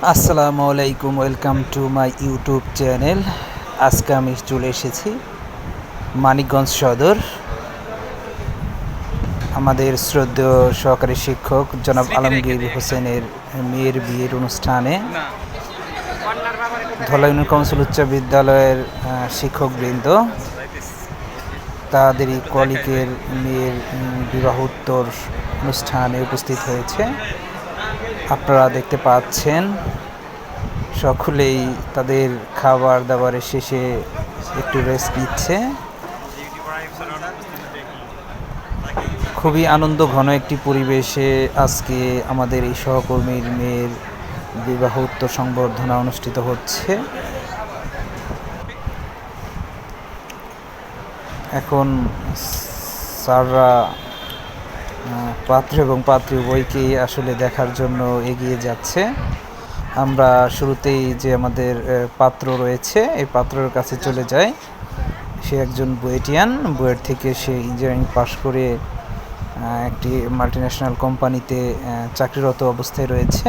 আসসালামু আলাইকুম, welcome to my YouTube channel. আজকে আমি চলে এসেছি মানিকগঞ্জ সদর। আমাদের শ্রদ্ধেয় সহকারী শিক্ষক জনাব আলমগীর হোসেনের মেয়ের বিয়ের অনুষ্ঠানে ধলা ইউনিয়ন কাউন্সিল উচ্চ বিদ্যালয়ের শিক্ষকবৃন্দ তাদেরই কলিগের মেয়ের বিবাহোত্তর অনুষ্ঠানে উপস্থিত হয়েছে। আপনারা দেখতে পাচ্ছেন সকলেই তাদের খাবার দাবারের শেষে একটু রেস্ট নিচ্ছে। খুবই আনন্দ ঘন একটি পরিবেশে আজকে আমাদের এই সহকর্মীর মেয়ের বিবাহোত্তর সংবর্ধনা অনুষ্ঠিত হচ্ছে। এখন স্যাররা পাত্র এবং পাত্রী উভয়কেই আসলে দেখার জন্য এগিয়ে যাচ্ছে। আমরা শুরুতেই যে আমাদের পাত্র রয়েছে এই পাত্রের কাছে চলে যাই। সে একজন বুয়েটিয়ান, বুয়েট থেকে সে ইঞ্জিনিয়ারিং পাশ করে একটি মাল্টিন্যাশনাল কোম্পানিতে চাকরিরত অবস্থায় রয়েছে।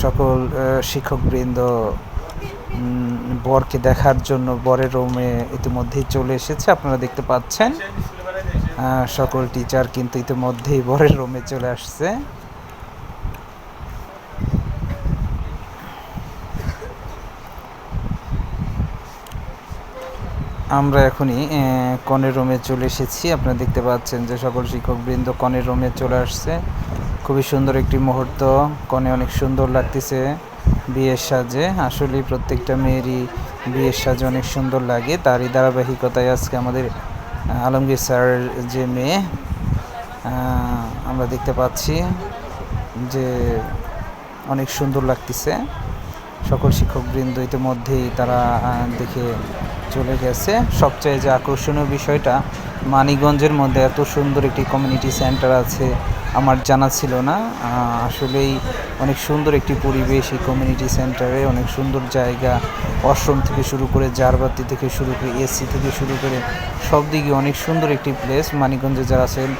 সকল শিক্ষকবৃন্দ বরকে দেখার জন্য বরের রুমে ইতিমধ্যেই চলে এসেছে। আপনারা দেখতে পাচ্ছেন সকল টিচার কিন্তু ইতিমধ্যেই বরের রুমে চলে আসছে। আমরা এখনই কনের রুমে চলে এসেছি। আপনারা দেখতে পাচ্ছেন যে সকল শিক্ষকবৃন্দ কনের রুমে চলে আসছে। খুবই সুন্দর একটি মুহূর্ত। কনে অনেক সুন্দর লাগতেছে বিয়ের সাজে। আসলেই প্রত্যেকটা মেয়েরই বিয়ের সাজে অনেক সুন্দর লাগে। তারই ধারাবাহিকতায় আজকে আমাদের আলমগীর স্যারের যে মেয়ে আমরা দেখতে পাচ্ছি যে অনেক সুন্দর লাগতেছে। সকল শিক্ষকবৃন্দ ইতিমধ্যেই তারা দেখে চলে গেছে। সবচেয়ে যে আকর্ষণীয় বিষয়টা, মানিকগঞ্জের মধ্যে এত সুন্দর একটি কমিউনিটি সেন্টার আছে আমার জানা ছিল না। আসলেই অনেক সুন্দর একটি পরিবেশ এই কমিউনিটি সেন্টারে, অনেক সুন্দর জায়গা। ওয়াশরুম থেকে শুরু করে জারবাতি থেকে শুরু করে এসি থেকে শুরু করে সব দিকে অনেক সুন্দর একটি প্লেস। মানিকগঞ্জে যারা আছেন